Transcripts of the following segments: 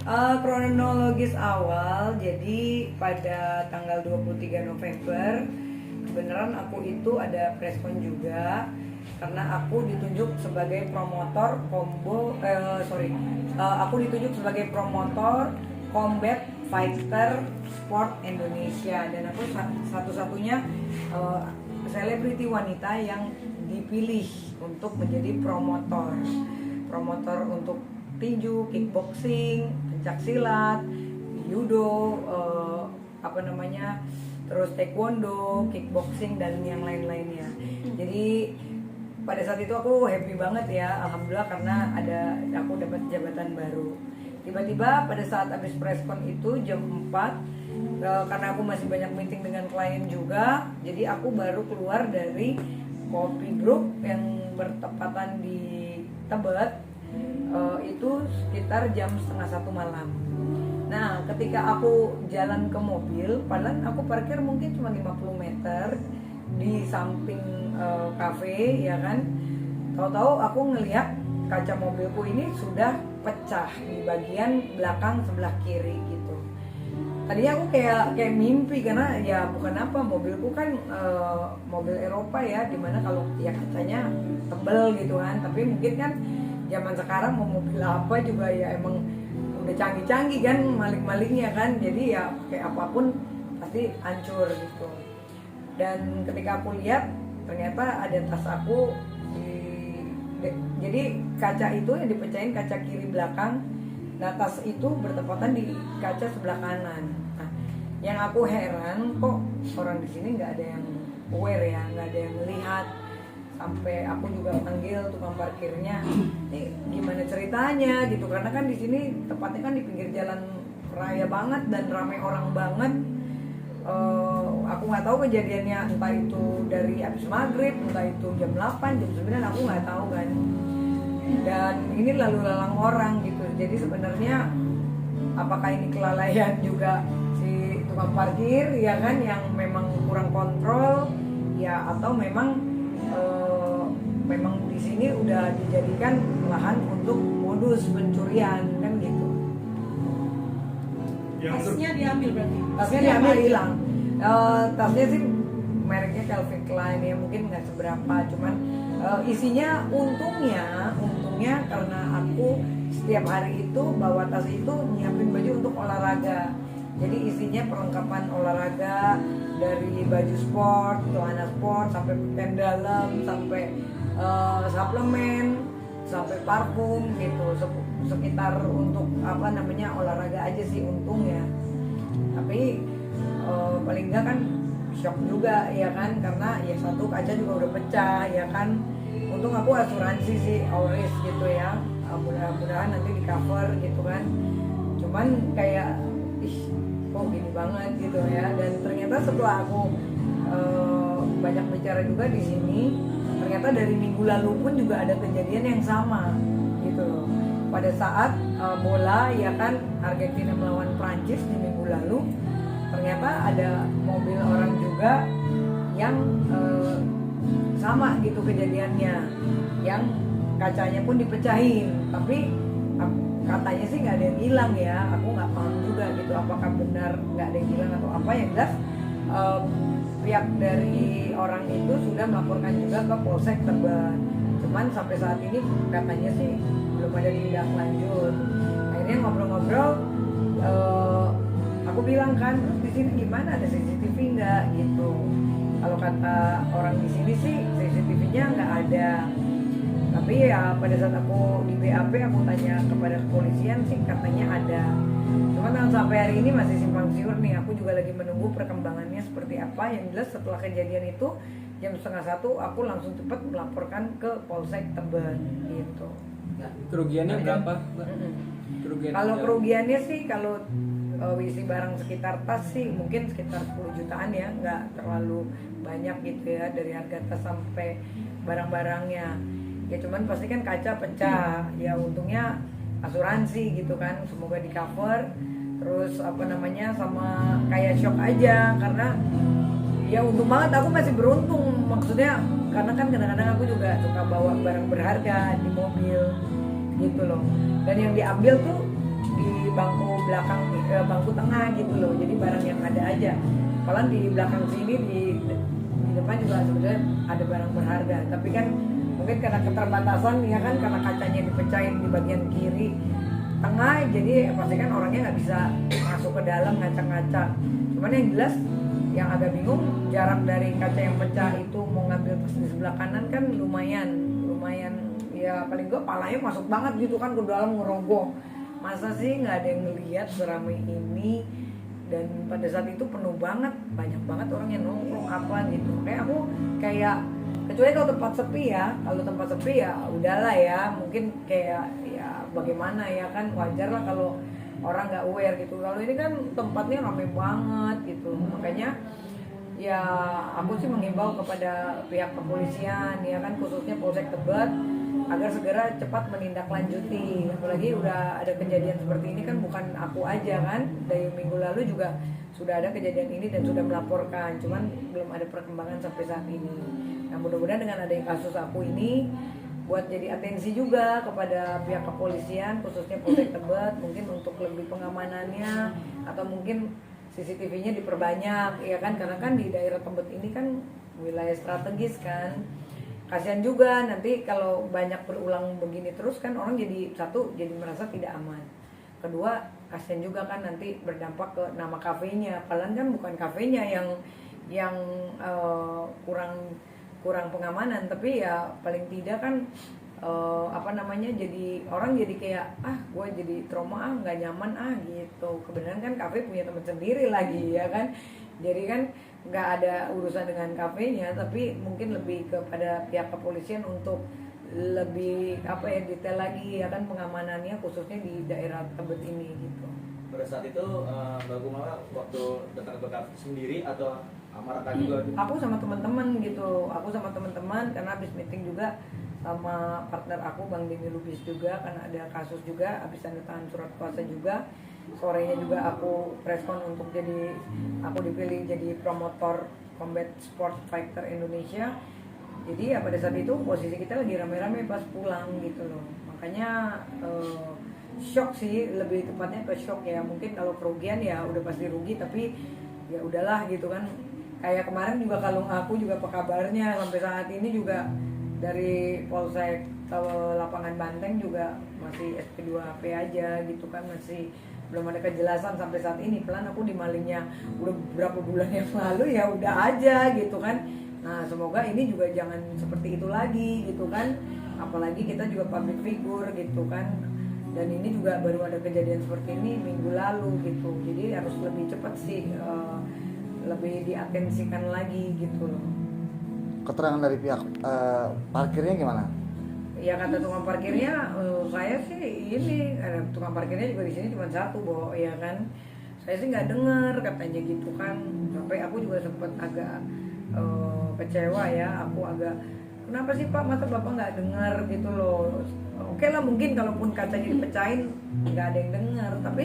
Kronologis awal, jadi pada tanggal 23 November kebenaran aku itu ada preskon juga karena aku ditunjuk sebagai promotor aku ditunjuk sebagai promotor Combat Fighter Sport Indonesia, dan aku satu-satunya selebriti wanita yang dipilih untuk menjadi promotor untuk tinju, kickboxing, pencak silat, judo, terus taekwondo, kickboxing dan yang lain-lainnya. Jadi pada saat itu aku happy banget ya, alhamdulillah, karena aku dapat jabatan baru. Tiba-tiba pada saat habis preskon itu jam 4, karena aku masih banyak meeting dengan klien juga, jadi aku baru keluar dari Kopi Group yang bertepatan di Tebet. Itu sekitar jam 12:30 malam. Nah, ketika aku jalan ke mobil, padahal aku parkir mungkin cuma 50 meter di samping kafe, ya kan. Tahu-tahu aku ngelihat kaca mobilku ini sudah pecah di bagian belakang sebelah kiri gitu. Tadinya aku kayak mimpi, karena ya bukan apa, mobilku kan mobil Eropa ya, dimana kalau ya kacanya tebel gitu kan. Tapi mungkin kan zaman sekarang mau mobil apa juga ya emang udah canggih-canggih kan malik-maliknya kan, jadi ya kayak apapun pasti hancur gitu. Dan ketika aku lihat ternyata ada tas aku jadi kaca itu yang dipecahin kaca kiri belakang, nah tas itu bertepatan di kaca sebelah kanan. Nah, yang aku heran, kok orang di sini nggak ada yang aware ya, nggak ada yang melihat. Sampai aku juga panggil tukang parkirnya, ini gimana ceritanya gitu, karena kan di sini tepatnya kan di pinggir jalan raya banget dan ramai orang banget. Aku nggak tahu kejadiannya, entah itu dari habis maghrib, entah itu jam 8, jam 9, aku nggak tahu kan. Dan ini lalu lalang orang gitu, jadi sebenarnya apakah ini kelalaian juga si tukang parkir ya kan, yang memang kurang kontrol ya, atau memang di sini udah dijadikan lahan untuk modus pencurian kan gitu. Tasnya diambil berarti? Tasnya diambil, hilang. Tasnya sih mereknya Calvin Klein ya, mungkin nggak seberapa, cuman isinya untungnya karena aku setiap hari itu bawa tas itu nyiapin baju untuk olahraga. Jadi isinya perlengkapan olahraga, dari baju sport, celana sport, sampai pakaian dalam, sampai suplemen, sampai parfum gitu, sekitar untuk olahraga aja sih untungnya. Tapi paling enggak kan shock juga ya kan, karena ya satu kaca juga udah pecah ya kan. Untung aku asuransi sih, all risk gitu ya, mudah-mudahan nanti di cover gitu kan. Cuman kayak kok gini banget gitu ya. Dan ternyata setelah aku banyak bicara juga di sini, ternyata dari minggu lalu pun juga ada kejadian yang sama gitu loh. Pada saat bola ya kan, Argentina melawan Prancis di minggu lalu, ternyata ada mobil orang juga yang sama gitu kejadiannya, yang kacanya pun dipecahin, tapi katanya sih nggak ada yang hilang ya. Aku nggak paham juga gitu, apakah benar nggak ada yang hilang atau apa. Yang jelas pihak dari orang itu sudah melaporkan juga ke Polsek Tebet. Cuman sampai saat ini katanya sih belum ada tindak lanjut. Akhirnya ngobrol-ngobrol, aku bilang kan, terus di sini gimana, ada CCTV nggak gitu. Kalau kata orang di sini sih CCTV-nya nggak ada. Tapi ya pada saat aku di BAP, aku tanya kepada kepolisian sih katanya ada. Cuman sampai hari ini masih simpang siur nih. Aku juga lagi menunggu perkembangannya seperti apa. Yang jelas setelah kejadian itu jam 12:30 aku langsung cepat melaporkan ke Polsek Tebet gitu. Kerugiannya berapa? Kalau kerugiannya sih, kalau isi barang sekitar tas sih mungkin sekitar 10 jutaan ya, nggak terlalu banyak gitu ya, dari harga tas sampai barang-barangnya. Ya cuman pasti kan kaca pecah, ya untungnya asuransi gitu kan, semoga di cover. Terus sama kayak shock aja, karena ya untung banget aku masih beruntung, maksudnya karena kan kadang-kadang aku juga suka bawa barang berharga di mobil gitu loh. Dan yang diambil tuh di bangku belakang, bangku tengah gitu loh, jadi barang yang ada aja. Kalau di belakang sini di depan juga sebenarnya ada barang berharga, tapi kan mungkin karena keterbatasan ya kan, karena kacanya dipecahin di bagian kiri tengah, jadi pasti kan orangnya nggak bisa masuk ke dalam ngaca-ngaca. Cuman yang jelas yang agak bingung, jarak dari kaca yang pecah itu mau ngambil tas di sebelah kanan kan lumayan ya, paling gue palanya masuk banget gitu kan ke dalam, ngerogoh. Masa sih nggak ada yang ngeliat seramai ini, dan pada saat itu penuh banget, banyak banget orang yang nongkrong apa gitu. Kayak aku kayak, kecuali kalau tempat sepi ya udahlah ya, mungkin kayak ya bagaimana ya kan, wajar lah kalau orang nggak aware gitu. Kalau ini kan tempatnya ramai banget gitu, makanya ya aku sih menghimbau kepada pihak kepolisian ya kan, khususnya Polsek Tebet, agar segera cepat menindaklanjuti. Apalagi udah ada kejadian seperti ini kan, bukan aku aja kan, dari minggu lalu juga sudah ada kejadian ini dan sudah melaporkan, cuman belum ada perkembangan sampai saat ini. Nah mudah-mudahan dengan adanya kasus aku ini buat jadi atensi juga kepada pihak kepolisian, khususnya Polsek Tebet, mungkin untuk lebih pengamanannya, atau mungkin CCTV-nya diperbanyak ya kan, karena kan di daerah Tebet ini kan wilayah strategis kan. Kasihan juga nanti kalau banyak berulang begini terus kan, orang jadi satu jadi merasa tidak aman, kedua kasihan juga kan nanti berdampak ke nama kafenya. Padahal kan bukan kafenya yang kurang pengamanan, tapi ya paling tidak kan jadi orang jadi kayak gue jadi trauma, nggak nyaman gitu. Kebenaran kan kafe punya teman sendiri lagi ya kan, jadi kan nggak ada urusan dengan kafenya, tapi mungkin lebih kepada pihak kepolisian untuk lebih detail lagi ya kan pengamanannya, khususnya di daerah Tebet ini gitu. Pada saat itu Mbak Kumala waktu datang ke kafe sendiri atau Amaraka juga? Aku sama teman-teman gitu, karena habis meeting juga sama partner aku Bang Denny Lubis juga, karena ada kasus juga, habis tanda tangan surat kuasa juga. Sorenya juga aku preskon untuk aku dipilih jadi promotor Combat Sport Fighter Indonesia. Jadi ya pada saat itu posisi kita lagi rame-rame pas pulang gitu loh, makanya shock sih, lebih tepatnya ke shock ya. Mungkin kalau kerugian ya udah pasti rugi, tapi ya udahlah gitu kan. Kayak kemarin juga kalau aku juga apa kabarnya, sampai saat ini juga dari Polsek Lapangan Banteng juga masih SP2HP aja gitu kan, masih belum ada kejelasan sampai saat ini. Pelan aku dimalingnya udah beberapa bulan yang lalu, ya udah aja gitu kan. Nah semoga ini juga jangan seperti itu lagi gitu kan, apalagi kita juga public figure gitu kan, dan ini juga baru ada kejadian seperti ini minggu lalu gitu. Jadi harus lebih cepat sih, lebih diatensikan lagi gitu loh. Keterangan dari pihak parkirnya gimana? Ya kata tukang parkirnya, saya sih ini, tukang parkirnya juga di sini cuma satu, Bo, ya kan. Saya sih nggak dengar katanya gitu kan. Sampai aku juga sempat agak kecewa ya. Aku agak, kenapa sih Pak, masa Bapak nggak dengar gitu loh. Oke lah, mungkin kalaupun kacanya dipecahin nggak ada yang dengar, tapi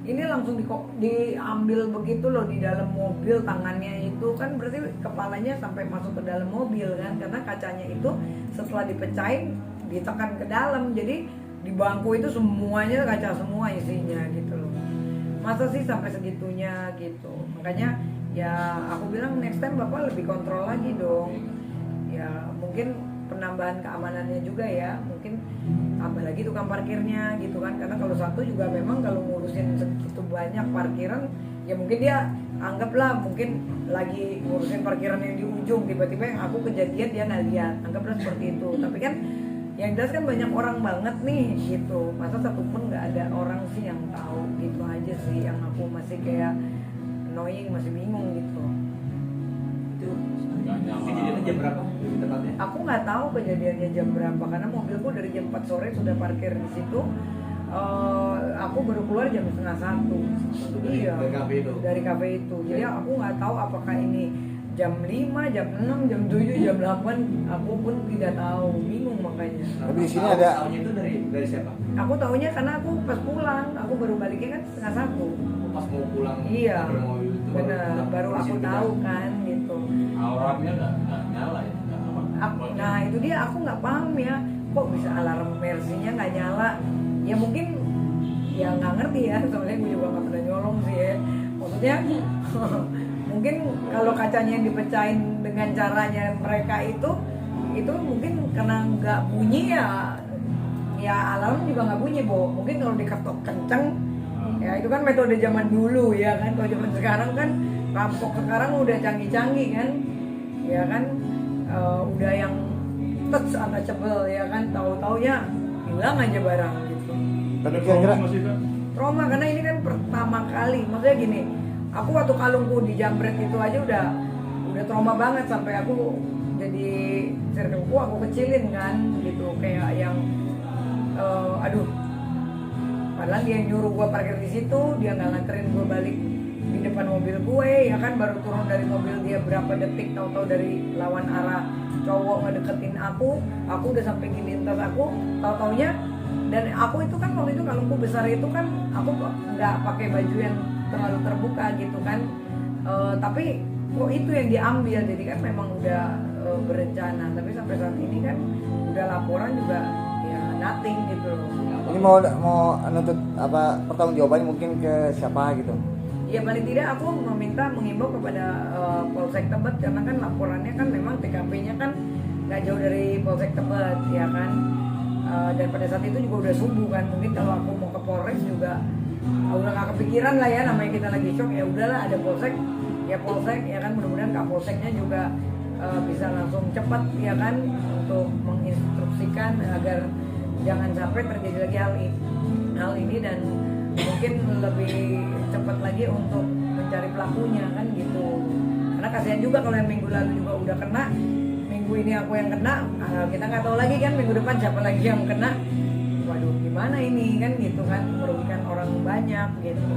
ini langsung diambil begitu loh di dalam mobil, tangannya itu kan berarti kepalanya sampai masuk ke dalam mobil kan, karena kacanya itu setelah dipecahin ditekan ke dalam, jadi di bangku itu semuanya kaca semua isinya gitu loh. Masa sih sampai segitunya gitu. Makanya ya aku bilang next time Bapak lebih kontrol lagi dong. Ya mungkin penambahan keamanannya juga ya, mungkin tambah lagi tukang parkirnya gitu kan, karena kalau satu juga memang kalau ngurusin segitu banyak parkiran ya mungkin dia anggaplah mungkin lagi ngurusin parkiran yang di ujung, tiba-tiba yang aku kejadian dia nggak lihat, anggaplah seperti itu. Tapi kan yang jelas kan banyak orang banget nih gitu, masa satu pun nggak ada orang sih yang tahu, gitu aja sih yang aku masih kayak annoying, masih bingung gitu. Itu kejadiannya jam berapa tepatnya? Aku nggak tahu kejadiannya jam berapa, karena mobilku dari jam 4 sore sudah parkir di situ. Aku baru keluar jam 12:30. Iya, dari kafe itu. Jadi aku nggak tahu apakah ini jam 5, jam 6, jam 7, jam 8. Aku pun tidak tahu, bingung makanya. Tapi di sini ada. Tahunya itu dari siapa? Aku tahunya karena aku pas pulang, aku baru baliknya kan 12:30. Pas mau pulang. Iya, mobil itu benar. Baru aku tahu kan gitu. Alarmnya nggak nyala ya? Nah itu dia, aku nggak paham ya, kok bisa alarm Mercy-nya nggak nyala. Ya mungkin ya nggak ngerti ya, soalnya gue juga nggak pernah nyolong sih ya. Maksudnya mungkin kalau kacanya yang dipecahin dengan caranya mereka itu mungkin karena nggak bunyi ya alarm juga nggak bunyi, Bo. Mungkin kalau diketok kenceng ya itu kan metode zaman dulu ya kan. Kalau zaman sekarang kan rampok sekarang udah canggih-canggih kan, ya kan. Udah yang touch untouchable ya kan, tahu-taunya hilang aja barang gitu. Tapi kira-kira Trauma karena ini kan pertama kali, maksudnya gini, aku waktu kalungku dijambret itu aja udah trauma banget, sampai aku jadi circleku aku kecilin kan gitu, kayak yang aduh, padahal dia yang nyuruh gua parkir di situ, dia nggak nganterin gua balik di depan mobil gue ya kan, baru turun dari mobil dia berapa detik, tahu-tahu dari lawan arah cowok ngedeketin aku udah sampai giniin tas aku, tahu-taunya. Dan aku itu kan waktu itu kalungku besar itu kan aku nggak pakai baju yang terlalu terbuka gitu kan, tapi kok itu yang diambil, jadi kan memang udah berencana, tapi sampai saat ini kan udah laporan juga ya nothing gitu loh. ini mau nuntut apa pertanggungjawabannya mungkin ke siapa gitu? Ya paling tidak aku mengimbau kepada Polsek Tebet, karena kan laporannya kan memang TKP-nya kan nggak jauh dari Polsek Tebet ya kan. Dan pada saat itu juga udah subuh kan, mungkin kalau aku mau ke Polres juga udah nggak kepikiran lah ya, namanya kita lagi shock, ya udahlah ada Polsek ya Polsek ya kan, mudah-mudahan Kapolseknya juga bisa langsung cepat ya kan untuk menginstruksikan agar jangan sampai terjadi lagi hal ini dan mungkin lebih cepat lagi untuk mencari pelakunya kan gitu. Karena kasihan juga kalau yang minggu lalu juga udah kena, minggu ini aku yang kena, kita nggak tahu lagi kan minggu depan siapa lagi yang kena. Waduh gimana ini kan gitu kan, merugikan orang banyak gitu.